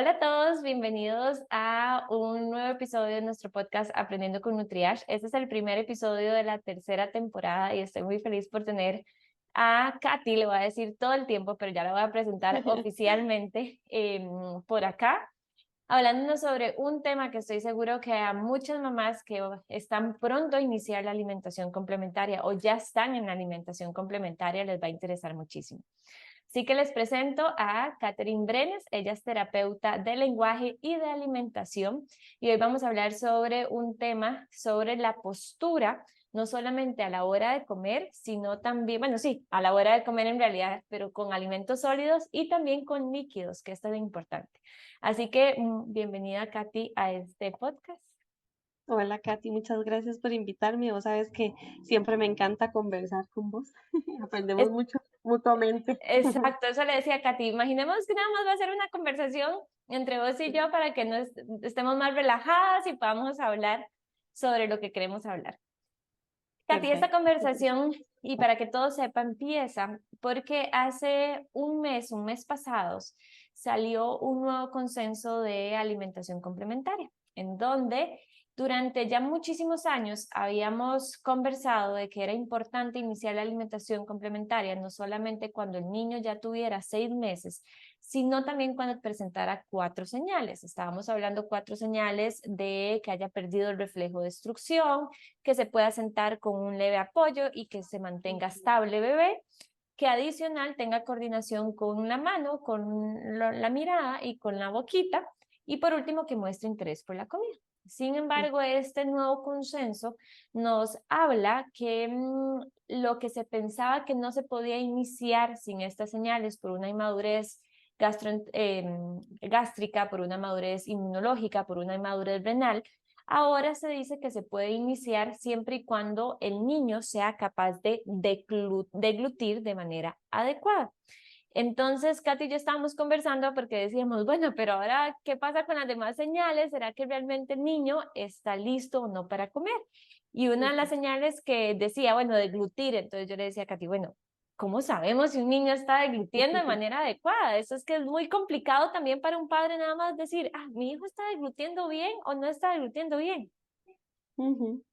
Hola a todos, bienvenidos a un nuevo episodio de nuestro podcast Aprendiendo con Nutriash. Este es el primer episodio de la tercera temporada y estoy muy feliz por tener a Katy, le voy a decir todo el tiempo, pero ya la voy a presentar oficialmente por acá, hablándonos sobre un tema que estoy seguro que a muchas mamás que están pronto a iniciar la alimentación complementaria o ya están en la alimentación complementaria les va a interesar muchísimo. Así que les presento a Catherine Brenes, ella es terapeuta de lenguaje y de alimentación y hoy vamos a hablar sobre un tema sobre la postura, no solamente a la hora de comer, sino también, bueno, sí, a la hora de comer en realidad, pero con alimentos sólidos y también con líquidos, que esto es importante. Así que bienvenida, Katy, a este podcast. Hola Katy, muchas gracias por invitarme. Vos sabes que siempre me encanta conversar con vos. Aprendemos Es, mucho mutuamente. exacto, eso le decía a Katy. Imaginemos que nada más va a ser una conversación entre vos y yo para que estemos más relajadas y podamos hablar sobre lo que queremos hablar. Katy, esta Perfecto. conversación, y para que todos sepan, empieza porque hace un mes pasado, salió un nuevo consenso de alimentación complementaria, en donde durante ya muchísimos años habíamos conversado de que era importante iniciar la alimentación complementaria, no solamente cuando el niño ya tuviera 6 meses, sino también cuando presentara 4 señales. Estábamos hablando 4 señales de que haya perdido el reflejo de extrusión, que se pueda sentar con un leve apoyo y que se mantenga estable bebé, que adicional tenga coordinación con la mano, con la mirada y con la boquita, y por último que muestre interés por la comida. Sin embargo, este nuevo consenso nos habla que lo que se pensaba que no se podía iniciar sin estas señales por una inmadurez gástrica, por una madurez inmunológica, por una inmadurez renal, ahora se dice que se puede iniciar siempre y cuando el niño sea capaz de deglutir de manera adecuada. Entonces, Katy y yo estábamos conversando porque decíamos, bueno, pero ahora, ¿qué pasa con las demás señales? ¿Será que realmente el niño está listo o no para comer? Y una de las señales que decía, bueno, deglutir, entonces yo le decía a Katy, bueno, ¿cómo sabemos si un niño está deglutiendo de manera adecuada? Eso es que es muy complicado también para un padre nada más decir, ah, mi hijo está deglutiendo bien o no está deglutiendo bien. Ujú.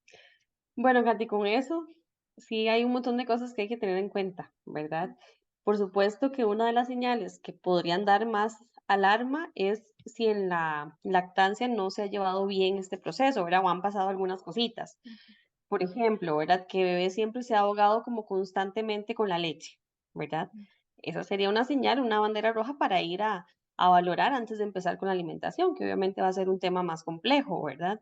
Bueno, Katy, con eso sí hay un montón de cosas que hay que tener en cuenta, ¿verdad? Por supuesto que una de las señales que podrían dar más alarma es si en la lactancia no se ha llevado bien este proceso, ¿verdad? O han pasado algunas cositas. Por ejemplo, ¿verdad? Que bebé siempre se ha ahogado como constantemente con la leche, ¿verdad? Esa sería una señal, una bandera roja para ir a valorar antes de empezar con la alimentación, que obviamente va a ser un tema más complejo, ¿verdad?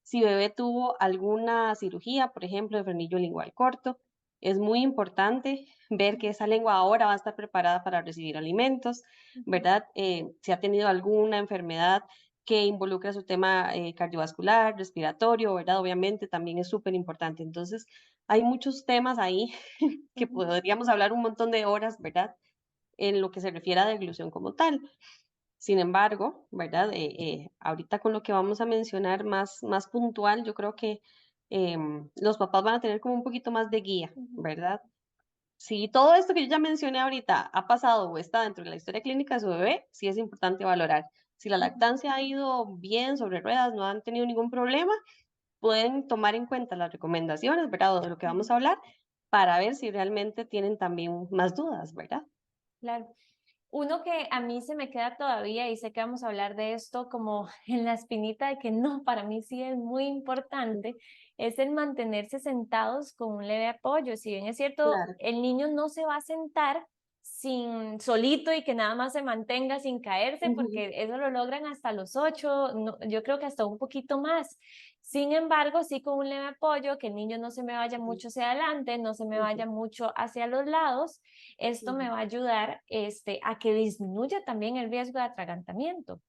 Si bebé tuvo alguna cirugía, por ejemplo, de frenillo lingual corto, es muy importante ver que esa lengua ahora va a estar preparada para recibir alimentos, ¿verdad? Si ha tenido alguna enfermedad que involucra su tema cardiovascular, respiratorio, ¿verdad? Obviamente también es súper importante. Entonces, hay muchos temas ahí que podríamos hablar un montón de horas, ¿verdad? En lo que se refiere a deglución como tal. Sin embargo, ¿verdad? Ahorita con lo que vamos a mencionar más puntual, yo creo que los papás van a tener como un poquito más de guía, ¿verdad? Si todo esto que yo ya mencioné ahorita ha pasado o está dentro de la historia clínica de su bebé, sí es importante valorar. Si la lactancia ha ido bien sobre ruedas, no han tenido ningún problema, pueden tomar en cuenta las recomendaciones, ¿verdad? O de lo que vamos a hablar para ver si realmente tienen también más dudas, ¿verdad? Claro. Uno que a mí se me queda todavía, y sé que vamos a hablar de esto como en la espinita de que no, para mí sí es muy importante, es el mantenerse sentados con un leve apoyo. Si bien es cierto, Claro. el niño no se va a sentar sin solito y que nada más se mantenga sin caerse, Ujú, porque eso lo logran hasta los 8, yo creo que hasta un poquito más. Sin embargo, sí con un leve apoyo, que el niño no se me vaya mucho hacia adelante, no se me ujú, vaya mucho hacia los lados. Esto me ujú. va a ayudar a que disminuya también el riesgo de atragantamiento.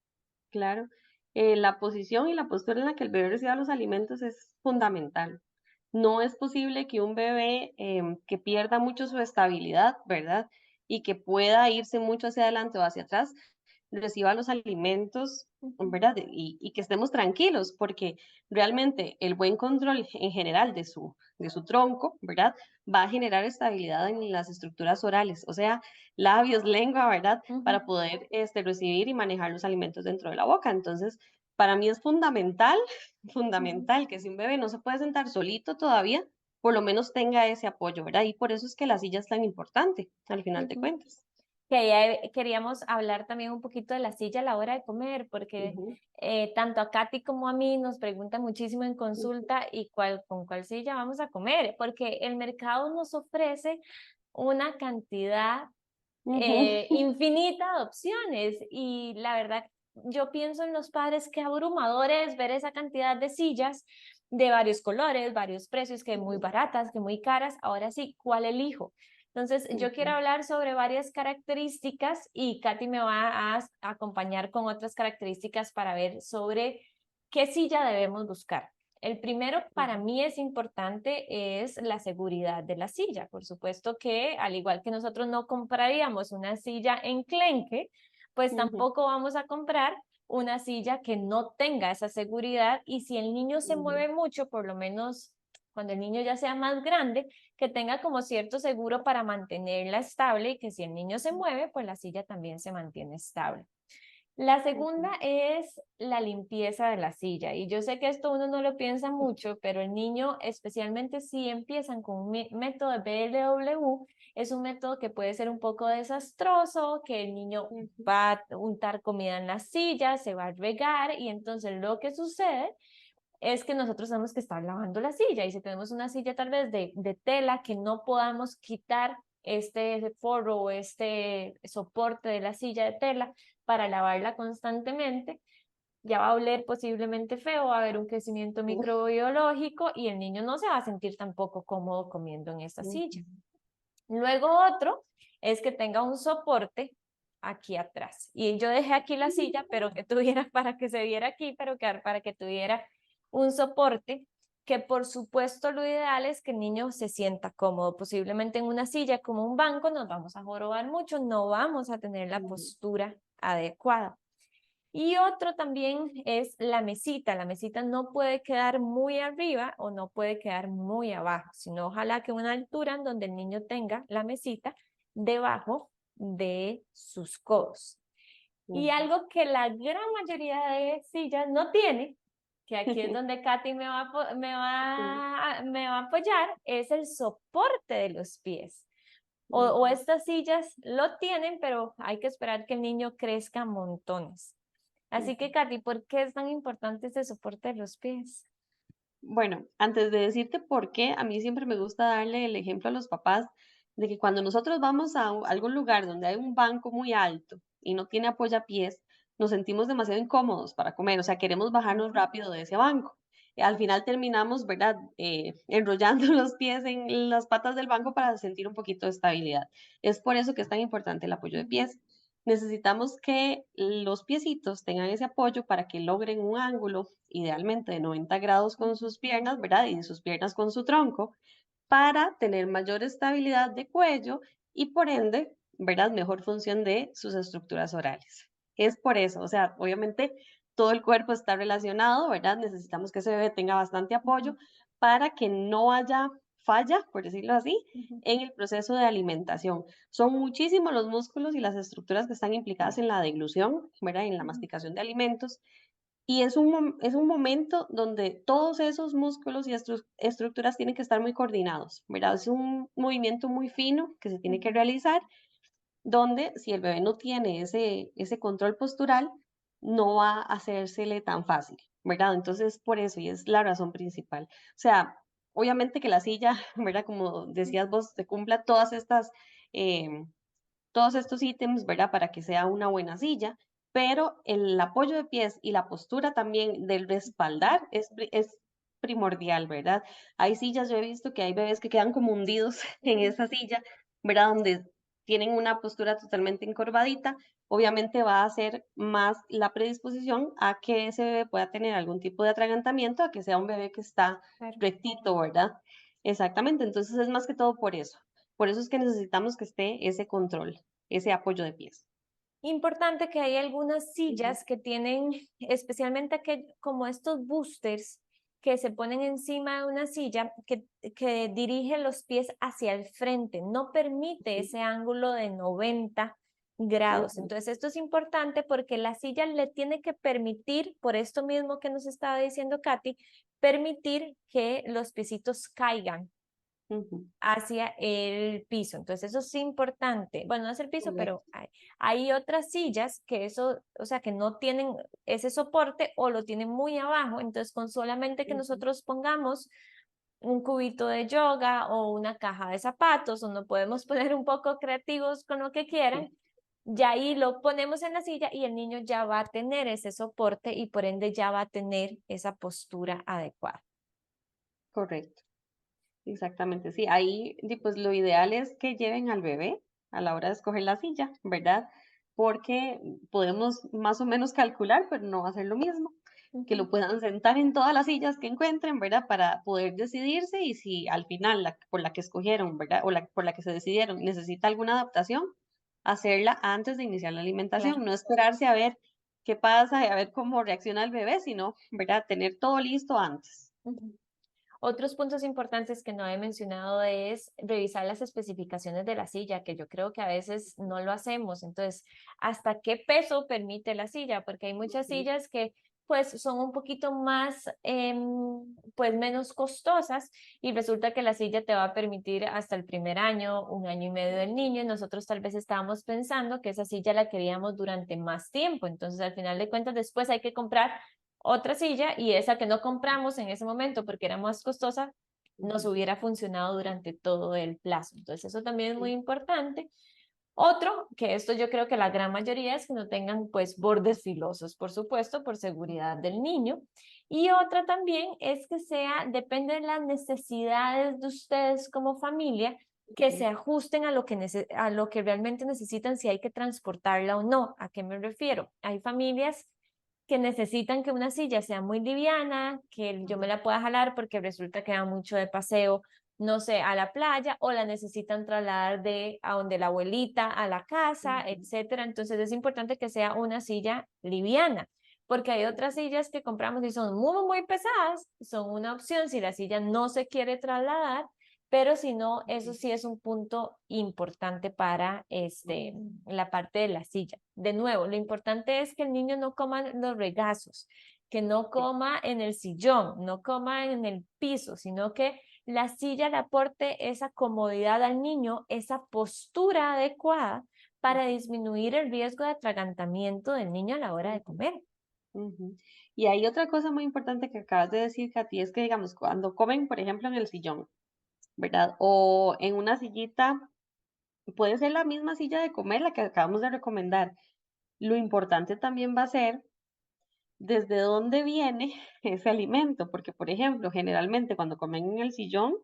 Claro, la posición y la postura en la que el bebé reciba los alimentos es fundamental. No es posible que un bebé que pierda mucho su estabilidad, ¿verdad? Y que pueda irse mucho hacia adelante o hacia atrás, reciba los alimentos, Ujú, ¿verdad? Y que estemos tranquilos, porque realmente el buen control en general de su tronco, ¿verdad? Va a generar estabilidad en las estructuras orales, o sea, labios, lengua, ¿verdad? ujú, Para poder recibir y manejar los alimentos dentro de la boca. Entonces, para mí es fundamental, ujú, fundamental que si un bebé no se puede sentar solito todavía, por lo menos tenga ese apoyo, ¿verdad? Y por eso es que la silla es tan importante, al final de ujú. cuentas. Que ya queríamos hablar también un poquito de la silla a la hora de comer, porque Ujú, tanto a Katy como a mí nos preguntan muchísimo en ujú, consulta y con cuál silla vamos a comer, porque el mercado nos ofrece una cantidad ujú, infinita de opciones y la verdad yo pienso en los padres que abrumador es ver esa cantidad de sillas de varios colores, varios precios, que muy ujú, baratas, que muy caras. Ahora sí, ¿cuál elijo? Entonces, yo quiero ujú, hablar sobre varias características y Katy me va a acompañar con otras características para ver sobre qué silla debemos buscar. El primero para ujú, mí es importante es la seguridad de la silla. Por supuesto que al igual que nosotros no compraríamos una silla enclenque, pues ujú, tampoco vamos a comprar una silla que no tenga esa seguridad y si el niño se ujú, mueve mucho, por lo menos cuando el niño ya sea más grande, que tenga como cierto seguro para mantenerla estable y que si el niño se mueve, pues la silla también se mantiene estable. La segunda ujú, es la limpieza de la silla. Y yo sé que esto uno no lo piensa mucho, pero el niño, especialmente si empiezan con un método de BLW, es un método que puede ser un poco desastroso, que el niño ujú, va a untar comida en la silla, se va a regar y entonces lo que sucede es que nosotros tenemos que estar lavando la silla y si tenemos una silla tal vez de tela que no podamos quitar este forro o este soporte de la silla de tela para lavarla constantemente, ya va a oler posiblemente feo, va a haber un crecimiento microbiológico y el niño no se va a sentir tampoco cómodo comiendo en esta silla. ujú, Luego otro es que tenga un soporte aquí atrás. Y yo dejé aquí la silla, pero que tuviera para que se viera aquí, pero que para que tuviera un soporte que por supuesto lo ideal es que el niño se sienta cómodo, posiblemente en una silla como un banco nos vamos a jorobar mucho, no vamos a tener la ujú, postura adecuada. Y otro también es la mesita. La mesita no puede quedar muy arriba o no puede quedar muy abajo, sino ojalá que una altura en donde el niño tenga la mesita debajo de sus codos. Y ujú. algo que la gran mayoría de sillas no tiene, que aquí es donde Katy Sí, me va a apoyar, es el soporte de los pies. O ujú, estas sillas lo tienen, pero hay que esperar que el niño crezca montones. Así ujú. que, Katy, ¿por qué es tan importante ese soporte de los pies? Bueno, antes de decirte por qué, a mí siempre me gusta darle el ejemplo a los papás de que cuando nosotros vamos a algún lugar donde hay un banco muy alto y no tiene apoyapiés, nos sentimos demasiado incómodos para comer, o sea, queremos bajarnos Ujú, rápido de ese banco. Al final terminamos, ¿verdad? Enrollando los pies en las patas del banco para sentir un poquito de estabilidad. Es por eso que es tan importante el apoyo de ujú, pies. Necesitamos que los piecitos tengan ese apoyo para que logren un ángulo, idealmente de 90 grados con sus piernas, ¿verdad? Y de sus piernas con su tronco, para tener mayor estabilidad de cuello y por ende, ¿verdad? Mejor función de sus estructuras orales. Es por eso, o sea, obviamente todo el cuerpo está relacionado, ¿verdad? Necesitamos que ese bebé tenga bastante ujú, apoyo para que no haya falla, por decirlo así, ujú, en el proceso de alimentación. Son muchísimos los músculos y las estructuras que están implicadas en la deglución, ¿verdad? En la ujú, masticación de alimentos. Y es un momento donde todos esos músculos y estructuras tienen que estar muy coordinados, ¿verdad? Es un movimiento muy fino que se tiene que ujú, realizar, donde si el bebé no tiene ese control postural, no va a hacérsele tan fácil, ¿verdad? Entonces, por eso, y es la razón principal. O sea, obviamente que la silla, ¿verdad? Como decías vos, se cumpla em, todos estos ítems, ¿verdad? Para que sea una buena silla, pero el apoyo de pies y la postura también del respaldar es primordial, ¿verdad? Hay sillas, yo he visto que hay bebés que quedan como hundidos en ujú, esa silla, ¿verdad? Donde tienen una postura totalmente encorvadita, obviamente va a ser más la predisposición a que ese bebé pueda tener algún tipo de atragantamiento, a que sea un bebé que está claro. rectito, ¿verdad? Exactamente, entonces es más que todo por eso. Por eso es que necesitamos que esté ese control, ese apoyo de pies. Importante que hay algunas Ujú, sillas que tienen, especialmente que, como estos boosters que se ponen encima de una silla que dirige los pies hacia el frente, no permite ujú, ese ángulo de 90 grados. ujú, Entonces, esto es importante porque la silla le tiene que permitir, por esto mismo que nos estaba diciendo Katy, permitir que los piecitos caigan ujú, hacia el piso. Entonces, eso es importante. Bueno, no es el piso, pero correcto. hay otras sillas que eso, o sea, que no tienen ese soporte o lo tienen muy abajo. Entonces, con solamente que Ujú, nosotros pongamos un cubito de yoga o una caja de zapatos, o no podemos poner un poco creativos con lo que quieran, sí, ya ahí lo ponemos en la silla y el niño ya va a tener ese soporte y por ende ya va a tener esa postura adecuada. correcto. Exactamente, sí. Ahí, pues lo ideal es que lleven al bebé a la hora de escoger la silla, ¿verdad? Porque podemos más o menos calcular, pero no va a ser lo mismo. Que Ujú. lo puedan sentar en todas las sillas que encuentren, ¿verdad? Para poder decidirse y si al final por la que escogieron, ¿verdad? O por la que se decidieron necesita alguna adaptación, hacerla antes de iniciar la Claro. alimentación, no esperarse a ver qué pasa y a ver cómo reacciona el bebé, sino, ¿verdad? Tener todo listo antes. Ujú. Otros puntos importantes que no he mencionado es revisar las especificaciones de la silla, que yo creo que a veces no lo hacemos. Entonces, ¿hasta qué peso permite la silla? Porque hay muchas Ujú, sillas que pues son un poquito más, pues menos costosas y resulta que la silla te va a permitir hasta el primer año, un año y medio del niño. Y nosotros tal vez estábamos pensando que esa silla la queríamos durante más tiempo. Entonces, al final de cuentas, después hay que comprar otra silla y esa que no compramos en ese momento porque era más costosa, nos ujú, hubiera funcionado durante todo el plazo. Entonces, eso también es muy sí, importante. Otro, que esto yo creo que la gran mayoría es que no tengan pues bordes filosos, por supuesto, por seguridad del niño. Y otra también es que sea, depende de las necesidades de ustedes como familia, que ujú, se ajusten a lo que, a lo que realmente necesitan, si hay que transportarla o no. ¿A qué me refiero? Hay familias que necesitan que una silla sea muy liviana, que yo me la pueda jalar porque resulta que va mucho de paseo, no sé, a la playa, o la necesitan trasladar de a donde la abuelita, a la casa, ujú, etcétera. Entonces es importante que sea una silla liviana, porque hay otras sillas que compramos y son muy, muy pesadas, son una opción si la silla no se quiere trasladar, pero si no, eso ujú, sí es un punto importante para la parte de la silla. De nuevo, lo importante es que el niño no coma los regazos, que no sí, coma en el sillón, no coma en el piso, sino que la silla le aporte esa comodidad al niño, esa postura adecuada para ujú, disminuir el riesgo de atragantamiento del niño a la hora de ujú, comer. ujú. Y hay otra cosa muy importante que acabas de decir, Katy, es que, digamos, cuando comen, por ejemplo, en el sillón, ¿verdad? O en una sillita, puede ser la misma silla de comer, la que acabamos de recomendar. Lo importante también va a ser desde dónde viene ese alimento, porque, por ejemplo, generalmente cuando comen en el sillón,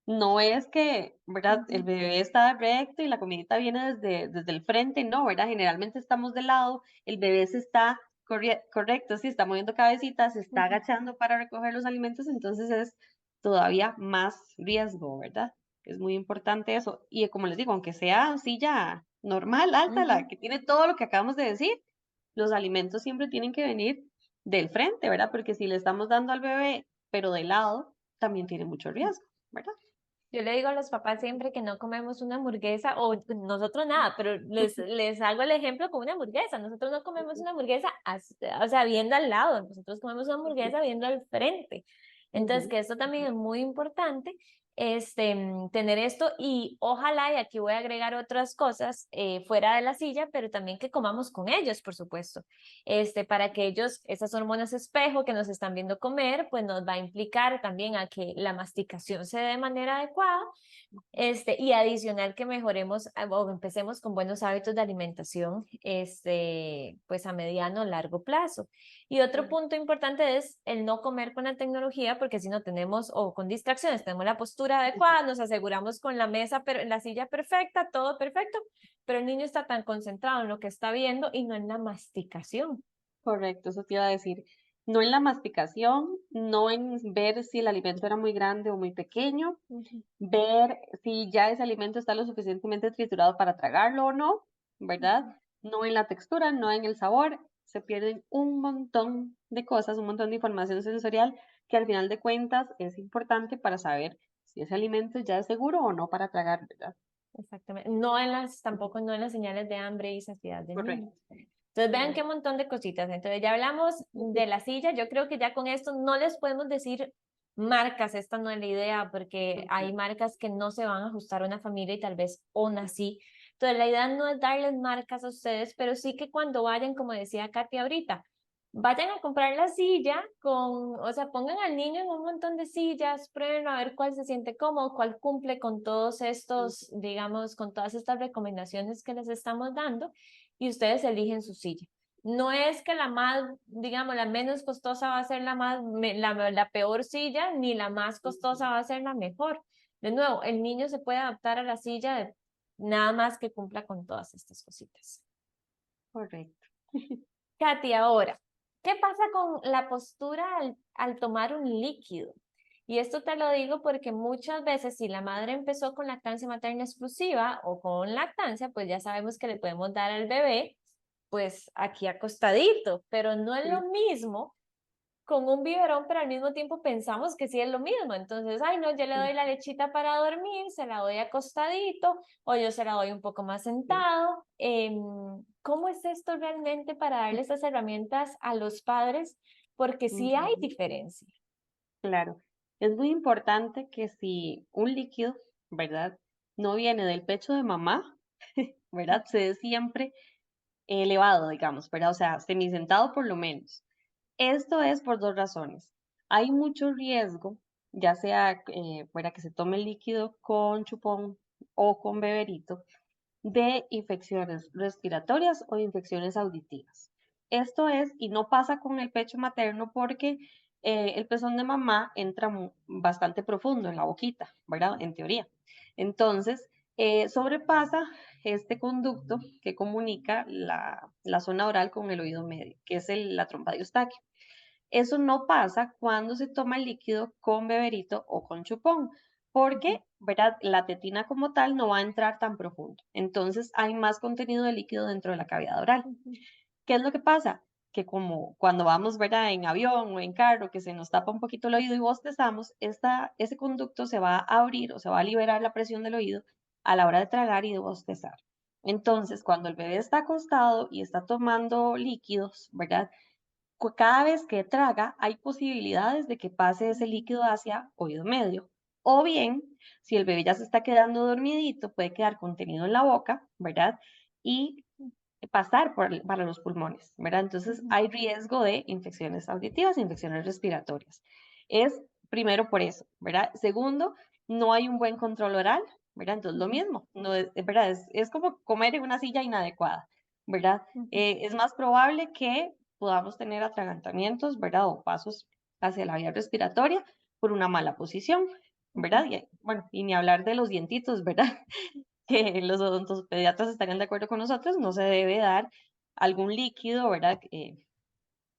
no es que, ¿verdad? El Ujú, bebé está recto y la comidita viene desde el frente, no, ¿verdad? Generalmente estamos de lado, el bebé se está correcto, sí, está moviendo cabecita, se está ujú, agachando para recoger los alimentos, entonces es todavía más riesgo, ¿verdad? Es muy importante eso. Y como les digo, aunque sea silla normal, alta, la ujú, que tiene todo lo que acabamos de decir, los alimentos siempre tienen que venir del frente, ¿verdad? Porque si le estamos dando al bebé, pero de lado, también tiene mucho ujú. riesgo, ¿verdad? Yo le digo a los papás siempre que no comemos una hamburguesa o nosotros nada, pero les hago el ejemplo con una hamburguesa. Nosotros no comemos una hamburguesa, o sea, viendo al lado, nosotros comemos una Ujú, hamburguesa viendo al frente. Entonces, ujú, que esto también es muy importante, tener esto y ojalá, y aquí voy a agregar otras cosas fuera de la silla, pero también que comamos con ellos, por supuesto, para que ellos, esas hormonas espejo que nos están viendo comer, pues nos va a implicar también a que la masticación se dé de manera adecuada, y adicional que mejoremos o empecemos con buenos hábitos de alimentación, pues a mediano o largo plazo. Y otro correcto. punto importante es el no comer con la tecnología, porque si no tenemos, o con distracciones, tenemos la postura Ujú, adecuada, nos aseguramos con la mesa, la silla perfecta, todo perfecto, pero el niño está tan concentrado en lo que está viendo y no en la masticación. correcto, eso te iba a decir. No en la masticación, no en ver si el alimento era muy grande o muy pequeño, Ujú, ver si ya ese alimento está lo suficientemente triturado para tragarlo o no, ¿verdad? ujú. no en la textura, no en el sabor, se pierden un montón de cosas, un montón de información sensorial que al final de cuentas es importante para saber si ese alimento ya es seguro o no para tragar, ¿verdad? Exactamente. No en las, tampoco no en las señales de hambre y saciedad del niño. Correcto. Entonces vean qué Correcto. montón de cositas. Entonces ya hablamos de la silla. Yo creo que ya con esto no les podemos decir marcas. Esta no es la idea porque hay marcas que no se van a ajustar a una familia y tal vez una sí. Entonces la idea no es darles marcas a ustedes, pero sí que cuando vayan, como decía Katy ahorita, vayan a comprar la silla con, o sea, pongan al niño en un montón de sillas, prueben a ver cuál se siente cómodo, cuál cumple con todos estos, digamos, con todas estas recomendaciones que les estamos dando y ustedes eligen su silla. No es que la más, digamos, la menos costosa va a ser la más, la peor silla, ni la más costosa va a ser la mejor. De nuevo, el niño se puede adaptar a la silla nada más que cumpla con todas estas cositas. Correcto. Katy, ahora, ¿qué pasa con la postura al tomar un líquido? Y esto te lo digo porque muchas veces si la madre empezó con lactancia materna exclusiva o con lactancia, pues ya sabemos que le podemos dar al bebé, pues aquí acostadito, pero no es lo Sí. mismo con un biberón, pero al mismo tiempo pensamos que sí es lo mismo. Entonces, ay, no, yo le doy la lechita para dormir, se la doy acostadito o yo se la doy un poco más Sí. sentado. ¿Cómo es esto realmente para darle esas herramientas a los padres? Porque sí hay Ujú. diferencia. Claro, es muy importante que si un líquido, ¿verdad? No viene del pecho de mamá, ¿verdad? Se dé siempre elevado, digamos, ¿verdad? O sea, semisentado por lo menos. Esto es por dos razones. Hay mucho riesgo, ya sea para que se tome el líquido con chupón o con beberito, de infecciones respiratorias o infecciones auditivas. Esto es, y no pasa con el pecho materno porque el pezón de mamá entra bastante profundo en la boquita, ¿verdad? En teoría. Entonces, sobrepasa este conducto que comunica la zona oral con el oído medio, que es la trompa de Eustaquio. Eso no pasa cuando se toma el líquido con beberito o con chupón, Ujú, porque, ¿verdad? La tetina como tal no va a entrar tan profundo. Entonces hay más contenido de líquido dentro de la cavidad oral. ujú, ¿Qué es lo que pasa? Que como cuando vamos, ¿verdad? En avión o en carro, que se nos tapa un poquito el oído y bostezamos, ese conducto se va a abrir o se va a liberar la presión del oído a la hora de tragar y de bostezar. Entonces, cuando el bebé está acostado y está tomando líquidos, ¿verdad? Cada vez que traga, hay posibilidades de que pase ese líquido hacia oído medio. O bien, si el bebé ya se está quedando dormidito, puede quedar contenido en la boca, ¿verdad? Y pasar para los pulmones, ¿verdad? Entonces ujú, hay riesgo de infecciones auditivas, infecciones respiratorias. Es primero por eso, ¿verdad? Segundo, no hay un buen control oral, ¿verdad? Entonces lo ujú, mismo, no es ¿verdad? Es como comer en una silla inadecuada, ¿verdad? ujú, Es más probable que podamos tener atragantamientos, ¿verdad? O pasos hacia la vía respiratoria por una mala posición, ¿verdad? ujú. Y, bueno, y ni hablar de los dientitos, ¿verdad? Que los odontopediatras estarían de acuerdo con nosotros, no se debe dar algún líquido, ¿verdad?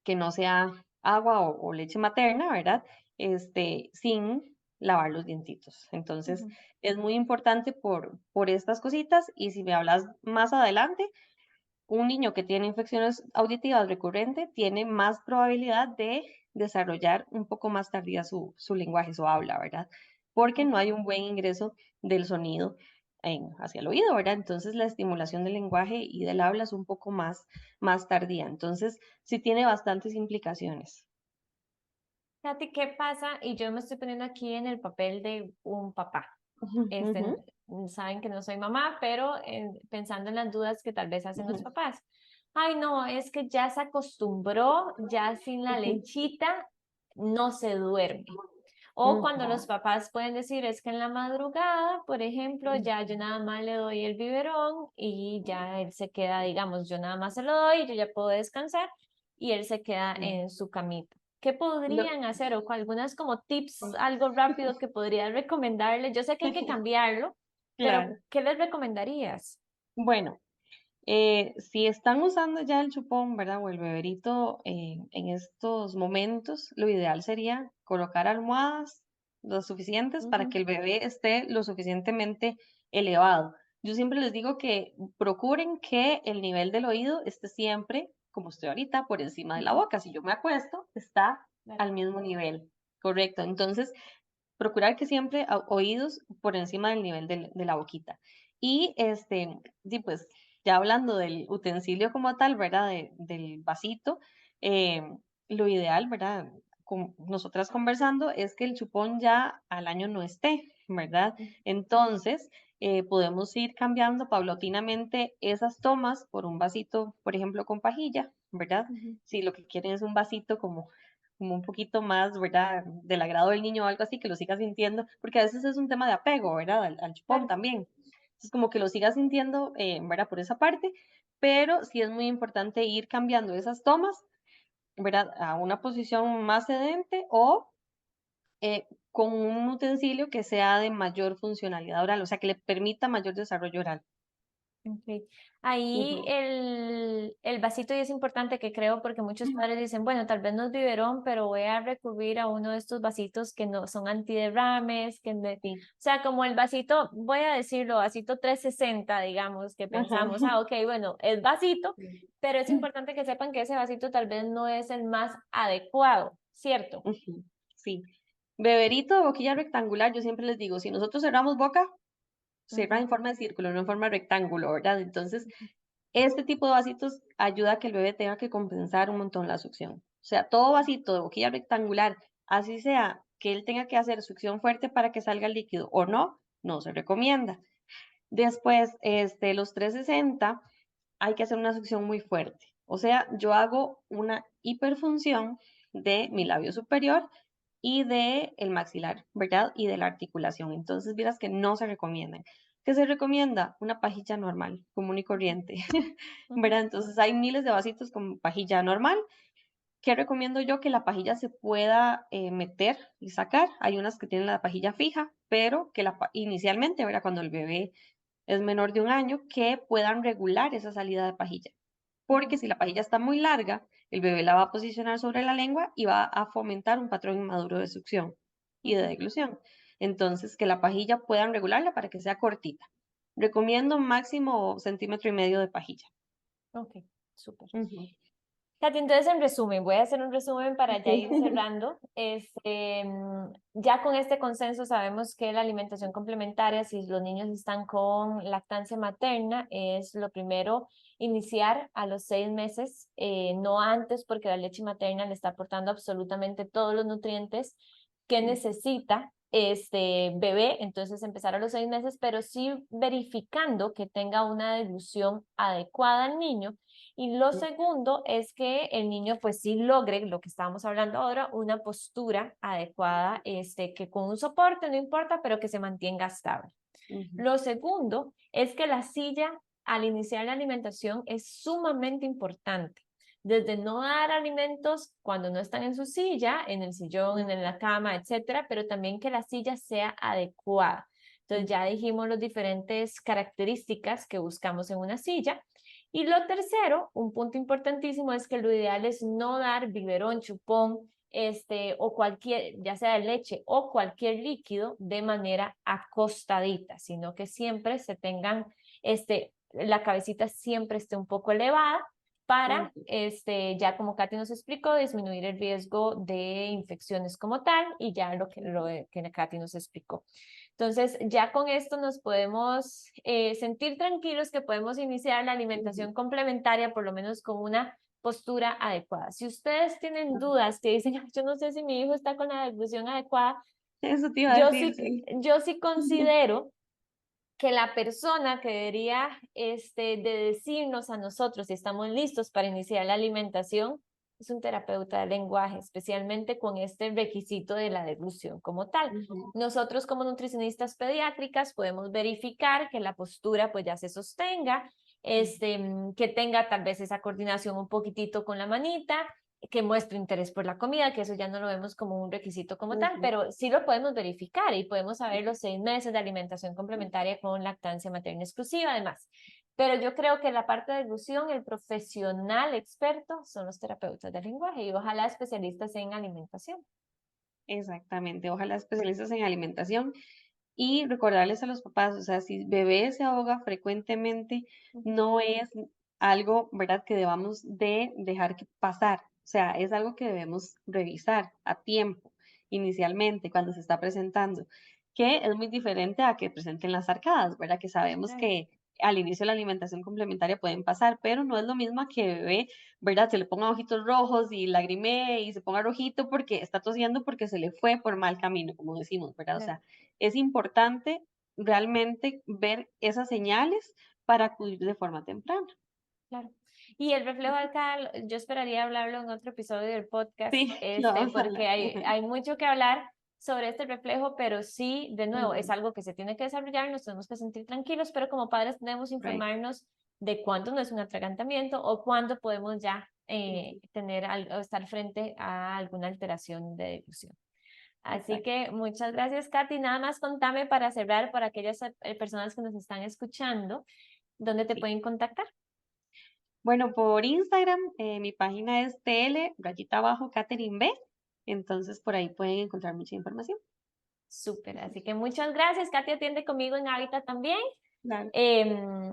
Que no sea agua o leche materna, ¿verdad? Sin lavar los dientitos. Entonces, Ujú. es muy importante por estas cositas y si me hablas más adelante, un niño que tiene infecciones auditivas recurrentes tiene más probabilidad de desarrollar un poco más tardía su lenguaje, su habla, ¿verdad? Porque no hay un buen ingreso del sonido hacia el oído, ¿verdad? Entonces la estimulación del lenguaje y del habla es un poco más tardía. Entonces sí tiene bastantes implicaciones. Katy, ¿qué pasa? Y yo me estoy poniendo aquí en el papel de un papá. Ujú, ujú, Este, saben que no soy mamá, pero pensando en las dudas que tal vez hacen los ujú, papás. Ay, no, es que ya se acostumbró, ya sin la ujú, lechita no se duerme. O cuando los papás pueden decir es que en la madrugada, por ejemplo, ujú, ya yo nada más le doy el biberón y ya él se queda, digamos, yo nada más se lo doy, yo ya puedo descansar y él se queda ujú. en su camita. ¿Qué Lo- podrían hacer? O algunas como tips, algo rápido que podrías recomendarles. Yo sé que hay que cambiarlo, pero Claro. ¿qué les recomendarías? Bueno, si están usando ya el chupón, ¿verdad? O el beberito en estos momentos, lo ideal sería colocar almohadas lo suficientes para Ujú, que el bebé esté lo suficientemente elevado. Yo siempre les digo que procuren que el nivel del oído esté siempre, como estoy ahorita, por encima de la Ujú, boca. Si yo me acuesto, está claro. al mismo nivel. Correcto. Entonces, procurar que siempre oídos por encima del nivel de la boquita. Y sí, pues ya hablando del utensilio como tal, ¿verdad? Del vasito, eh, lo ideal, ¿verdad? Con nosotras conversando es que el chupón ya al año no esté, ¿verdad? Ujú, Entonces, podemos ir cambiando paulatinamente esas tomas por un vasito, por ejemplo, con pajilla, ¿verdad? ujú. Si lo que quieren es un vasito como un poquito más, ¿verdad? Del agrado del niño o algo así, que lo siga sintiendo, porque a veces es un tema de apego, ¿verdad? Al chupón Claro. también. Entonces, como que lo siga sintiendo, ¿verdad? Por esa parte, pero sí es muy importante ir cambiando esas tomas, ¿verdad? A una posición más sedente o con un utensilio que sea de mayor funcionalidad oral, o sea, que le permita mayor desarrollo oral. Ok. Ahí Ujú. el vasito y es importante que creo porque muchos padres dicen, bueno, tal vez no es biberón, pero voy a recurrir a uno de estos vasitos que no son antiderrames, o Sí. sea, como el vasito, voy a decirlo, vasito 360 digamos, que Ajá. pensamos, ah, ok, bueno, es vasito, pero es importante que sepan que ese vasito tal vez no es el más adecuado, ¿cierto? Ujú. Sí. Beberito de boquilla rectangular, yo siempre les digo, si nosotros cerramos boca, cierra Ujú, en forma de círculo, no en forma de rectángulo, ¿verdad? Entonces, ujú, este tipo de vasitos ayuda a que el bebé tenga que compensar un montón la succión. O sea, todo vasito de boquilla rectangular, así sea que él tenga que hacer succión fuerte para que salga el líquido o no, no se recomienda. Después, los 360 hay que hacer una succión muy fuerte. O sea, yo hago una hiperfunción de mi labio superior y de el maxilar, ¿verdad? Y de la articulación. Entonces, vieras que no se recomiendan. ¿Qué se recomienda? Una pajilla normal, común y corriente, ujú, ¿verdad? Entonces, hay miles de vasitos con pajilla normal. ¿Qué recomiendo yo? Que la pajilla se pueda meter y sacar. Hay unas que tienen la pajilla fija, pero que inicialmente, ¿verdad? Cuando el bebé es menor de un año, que puedan regular esa salida de pajilla. Porque ujú, si la pajilla está muy larga, el bebé la va a posicionar sobre la lengua y va a fomentar un patrón inmaduro de succión y de ujú. deglución. Entonces, que la pajilla puedan regularla para que sea cortita. Recomiendo máximo centímetro y medio de pajilla. Ok, súper. Ujú. Katy, entonces en resumen, voy a hacer un resumen para ya ir Sí. cerrando. Ya con este consenso sabemos que la alimentación complementaria, si los niños están con lactancia materna, es lo primero, iniciar a los 6 meses, no antes, porque la leche materna le está aportando absolutamente todos los nutrientes que necesita este bebé, entonces empezar a los 6 meses, pero sí verificando que tenga una deglución adecuada al niño y lo segundo es que el niño pues sí logre lo que estábamos hablando ahora, una postura adecuada, que con un soporte no importa, pero que se mantenga estable. Ujú. Lo segundo es que la silla al iniciar la alimentación es sumamente importante. Desde no dar alimentos cuando no están en su silla, en el sillón, en la cama, etcétera, pero también que la silla sea adecuada. Entonces ya dijimos las diferentes características que buscamos en una silla. Y lo tercero, un punto importantísimo es que lo ideal es no dar biberón, chupón, o cualquier, ya sea de leche o cualquier líquido de manera acostadita, sino que siempre se tengan, la cabecita siempre esté un poco elevada para, Ujú. ya como Katy nos explicó, disminuir el riesgo de infecciones como tal y ya lo que Katy nos explicó. Entonces, ya con esto nos podemos sentir tranquilos que podemos iniciar la Ujú. alimentación complementaria, por lo menos con una postura adecuada. Si ustedes tienen dudas que dicen, "Ay, yo no sé si mi hijo está con la deglución adecuada, Eso te iba a yo decir, sí, sí. yo sí considero que la persona que debería de decirnos a nosotros si estamos listos para iniciar la alimentación es un terapeuta de lenguaje, especialmente con este requisito de la deglución como tal. Ujú. Nosotros como nutricionistas pediátricas podemos verificar que la postura pues ya se sostenga, que tenga tal vez esa coordinación un poquitito con la manita, que muestre interés por la comida, que eso ya no lo vemos como un requisito como tal, Ujú. pero sí lo podemos verificar y podemos saber los 6 meses de alimentación complementaria con lactancia materna exclusiva, además. Pero yo creo que la parte de ilusión, el profesional experto son los terapeutas del lenguaje y ojalá especialistas en alimentación. Exactamente. Ojalá especialistas en alimentación. Y recordarles a los papás, o sea, si bebé se ahoga frecuentemente, Ujú. no es algo, ¿verdad?, que debamos de dejar que pasar. O sea, es algo que debemos revisar a tiempo, inicialmente, cuando se está presentando, que es muy diferente a que presenten las arcadas, ¿verdad? Que sabemos Claro, que al inicio de la alimentación complementaria pueden pasar, pero no es lo mismo a que bebé, ¿verdad? Se le pongan ojitos rojos y lagrimee y se ponga rojito porque está tosiendo porque se le fue por mal camino, como decimos, ¿verdad? O claro, sea, es importante realmente ver esas señales para acudir de forma temprana. claro. Y el reflejo acá, yo esperaría hablarlo en otro episodio del podcast, Sí, lo vamos a porque hablar. hay mucho que hablar sobre este reflejo, pero sí, de nuevo, es Ujú, algo que se tiene que desarrollar, nos tenemos que sentir tranquilos, pero como padres debemos right. informarnos de cuándo no es un atragantamiento o cuándo podemos ya Ujú, tener o estar frente a alguna alteración de deglución. Así exacto. que muchas gracias, Katy. Nada más contame para cerrar, para aquellas personas que nos están escuchando, ¿dónde te Sí. pueden contactar? Bueno, por Instagram, mi página es TL, rayita abajo, Catherine B. Entonces por ahí pueden encontrar mucha información. Súper, así que muchas gracias. Katy atiende conmigo en Hábitat también. Claro.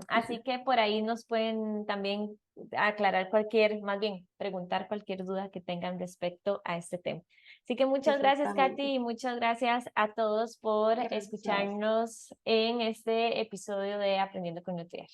Así que por ahí nos pueden también aclarar cualquier, más bien preguntar cualquier duda que tengan respecto a este tema. Así que muchas gracias, Exactamente. Katy, y muchas gracias a todos por Gracias a vos. escucharnos en este episodio de Aprendiendo con Nutrier.